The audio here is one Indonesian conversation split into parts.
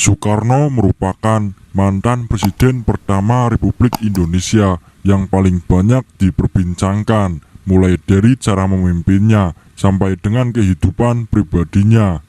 Soekarno merupakan mantan presiden pertama Republik Indonesia yang paling banyak diperbincangkan, mulai dari cara memimpinnya sampai dengan kehidupan pribadinya.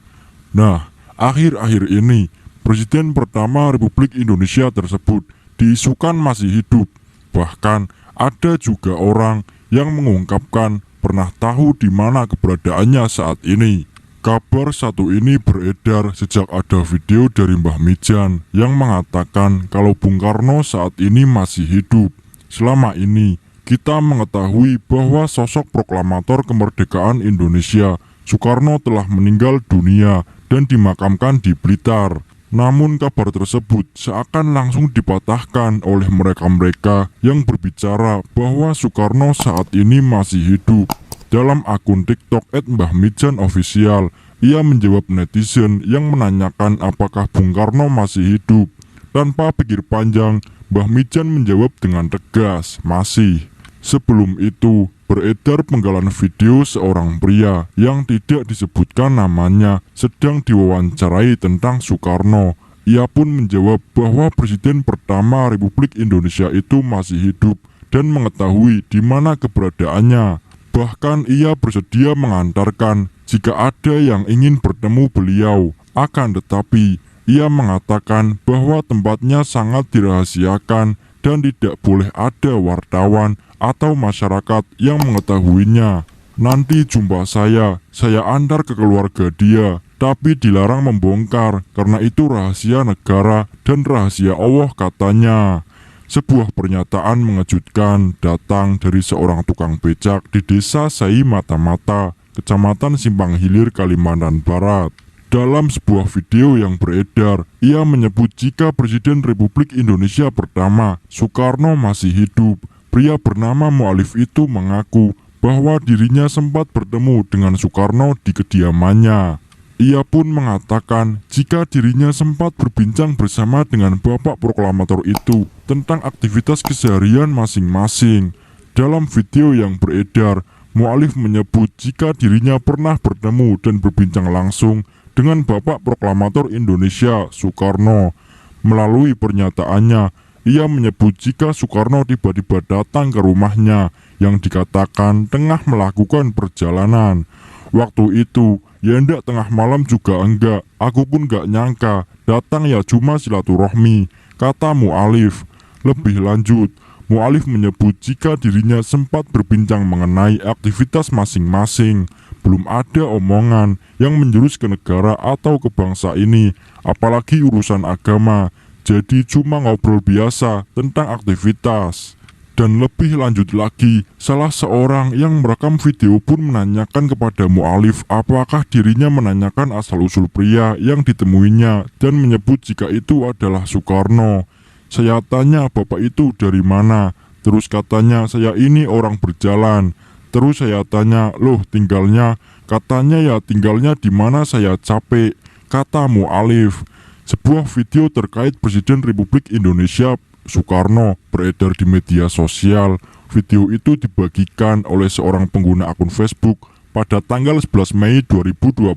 Nah, akhir-akhir ini, presiden pertama Republik Indonesia tersebut diisukan masih hidup. Bahkan ada juga orang yang mengungkapkan pernah tahu di mana keberadaannya saat ini. Kabar satu ini beredar sejak ada video dari Mbah Mijan yang mengatakan kalau Bung Karno saat ini masih hidup. Selama ini, kita mengetahui bahwa sosok proklamator kemerdekaan Indonesia, Soekarno, telah meninggal dunia dan dimakamkan di Blitar. Namun kabar tersebut seakan langsung dipatahkan oleh mereka-mereka yang berbicara bahwa Soekarno saat ini masih hidup. Dalam akun TikTok @mbahmijanofficial, ia menjawab netizen yang menanyakan apakah Bung Karno masih hidup. Tanpa pikir panjang, Mbah Mijan menjawab dengan tegas, masih. Sebelum itu, beredar penggalan video seorang pria yang tidak disebutkan namanya sedang diwawancarai tentang Soekarno. Ia pun menjawab bahwa presiden pertama Republik Indonesia itu masih hidup dan mengetahui di mana keberadaannya. Bahkan ia bersedia mengantarkan jika ada yang ingin bertemu beliau. Akan tetapi, ia mengatakan bahwa tempatnya sangat dirahasiakan dan tidak boleh ada wartawan atau masyarakat yang mengetahuinya. Nanti jumpa saya antar ke keluarga dia, tapi dilarang membongkar karena itu rahasia negara dan rahasia Allah, katanya. Sebuah pernyataan mengejutkan datang dari seorang tukang becak di desa Sai Mata-Mata, Kecamatan Simpang Hilir, Kalimantan Barat. Dalam sebuah video yang beredar, ia menyebut jika Presiden Republik Indonesia pertama, Soekarno, masih hidup. Pria bernama Mu'alif itu mengaku bahwa dirinya sempat bertemu dengan Soekarno di kediamannya. Ia pun mengatakan jika dirinya sempat berbincang bersama dengan bapak proklamator itu tentang aktivitas keseharian masing-masing. Dalam video yang beredar, Mu'alif menyebut jika dirinya pernah bertemu dan berbincang langsung dengan bapak proklamator Indonesia, Soekarno. Melalui pernyataannya, ia menyebut jika Soekarno tiba-tiba datang ke rumahnya yang dikatakan tengah melakukan perjalanan. Waktu itu, ya ndak tengah malam juga enggak, aku pun gak nyangka, datang ya cuma silaturahmi, kata Mu'alif. Lebih lanjut, Mu'alif menyebut jika dirinya sempat berbincang mengenai aktivitas masing-masing. Belum ada omongan yang menjurus ke negara atau ke bangsa ini, apalagi urusan agama. Jadi cuma ngobrol biasa tentang aktivitas. Dan lebih lanjut lagi, salah seorang yang merekam video pun menanyakan kepada Mu'alif apakah dirinya menanyakan asal-usul pria yang ditemuinya dan menyebut jika itu adalah Soekarno. Saya tanya bapak itu dari mana, terus katanya saya ini orang berjalan. Terus saya tanya, loh tinggalnya? Katanya ya tinggalnya di mana, saya capek, kata Mu'alif. Sebuah video terkait Presiden Republik Indonesia Soekarno beredar di media sosial. Video itu dibagikan oleh seorang pengguna akun Facebook pada tanggal 11 Mei 2022.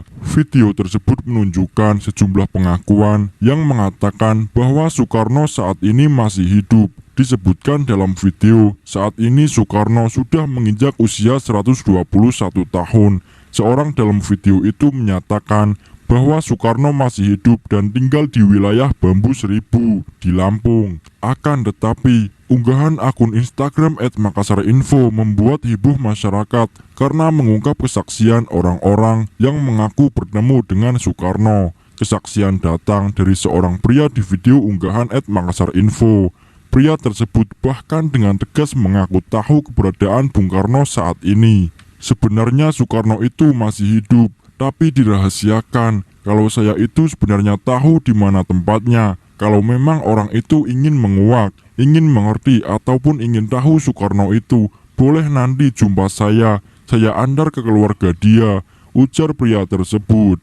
Video tersebut menunjukkan sejumlah pengakuan yang mengatakan bahwa Soekarno saat ini masih hidup. Disebutkan dalam video, saat ini Soekarno sudah menginjak usia 121 tahun. Seorang dalam video itu menyatakan bahwa Soekarno masih hidup dan tinggal di wilayah Bambu Seribu di Lampung. Akan tetapi, unggahan akun Instagram @makassarinfo membuat heboh masyarakat karena mengungkap kesaksian orang-orang yang mengaku bertemu dengan Soekarno. Kesaksian datang dari seorang pria di video unggahan @makassarinfo. Pria tersebut bahkan dengan tegas mengaku tahu keberadaan Bung Karno saat ini. Sebenarnya Soekarno itu masih hidup, tapi dirahasiakan. Kalau saya itu sebenarnya tahu di mana tempatnya. Kalau memang orang itu ingin menguak, ingin mengerti, ataupun ingin tahu Soekarno itu, boleh nanti jumpa saya antar ke keluarga dia, ujar pria tersebut.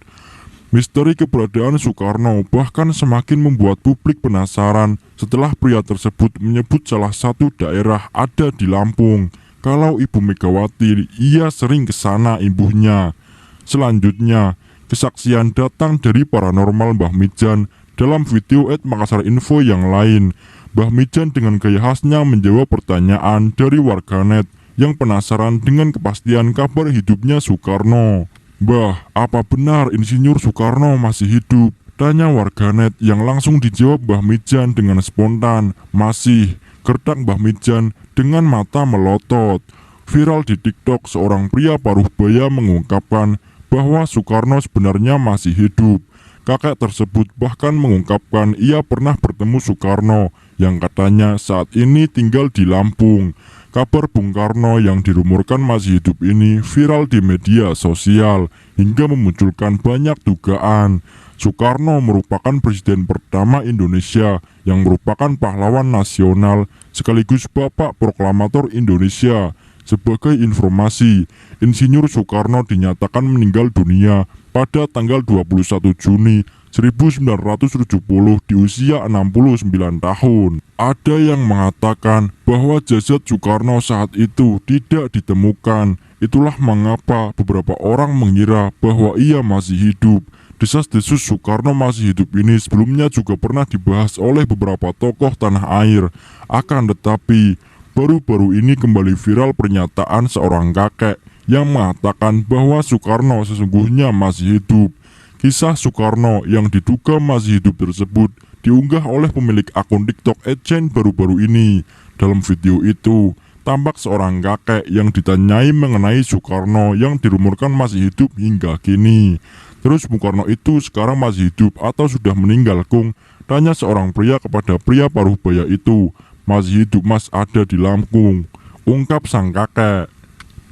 Misteri keberadaan Soekarno bahkan semakin membuat publik penasaran setelah pria tersebut menyebut salah satu daerah ada di Lampung. Kalau Ibu Megawati, ia sering ke sana imbuhnya. Selanjutnya, Kesaksian datang dari paranormal Mbah Mijan dalam video @Makassar Info yang lain. Mbah Mijan dengan gaya khasnya menjawab pertanyaan dari warganet yang penasaran dengan kepastian kabar hidupnya Soekarno. "Mbah, apa benar Insinyur Soekarno masih hidup?" tanya warganet yang langsung dijawab Mbah Mijan dengan spontan, "Masih." Gertak Mbah Mijan dengan mata melotot. Viral di TikTok, seorang pria paruh baya mengungkapkan bahwa Soekarno sebenarnya masih hidup. Kakek tersebut bahkan mengungkapkan ia pernah bertemu Soekarno yang katanya saat ini tinggal di Lampung. Kabar Bung Karno yang dirumorkan masih hidup ini viral di media sosial hingga memunculkan banyak dugaan. Soekarno merupakan presiden pertama Indonesia yang merupakan pahlawan nasional sekaligus bapak proklamator Indonesia. Sebagai informasi, Insinyur Soekarno dinyatakan meninggal dunia pada tanggal 21 Juni 1970 di usia 69 tahun. Ada yang mengatakan bahwa jasad Soekarno saat itu tidak ditemukan. Itulah mengapa beberapa orang mengira bahwa ia masih hidup. Desas-desus Soekarno masih hidup ini sebelumnya juga pernah dibahas oleh beberapa tokoh tanah air. Akan tetapi, baru-baru ini kembali viral pernyataan seorang kakek yang mengatakan bahwa Soekarno sesungguhnya masih hidup. Kisah Soekarno yang diduga masih hidup tersebut diunggah oleh pemilik akun TikTok @chen baru-baru ini. Dalam video itu, tampak seorang kakek yang ditanyai mengenai Soekarno yang dirumorkan masih hidup hingga kini. "Terus Bung Karno itu sekarang masih hidup atau sudah meninggal, Kung?" tanya seorang pria kepada pria paruh baya itu. "Masih hidup mas, ada di Lampung," ungkap sang kakek.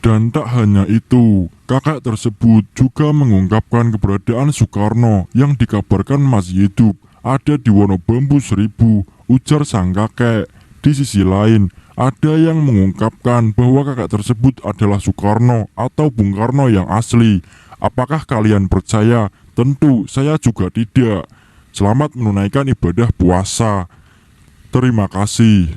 Dan tak hanya itu, kakek tersebut juga mengungkapkan keberadaan Soekarno yang dikabarkan masih hidup ada di Wonobambu 1000, ujar sang kakek. Di sisi lain, ada yang mengungkapkan bahwa kakek tersebut adalah Soekarno atau Bung Karno yang asli. Apakah kalian percaya? Tentu saya juga tidak. Selamat menunaikan ibadah puasa. Terima kasih.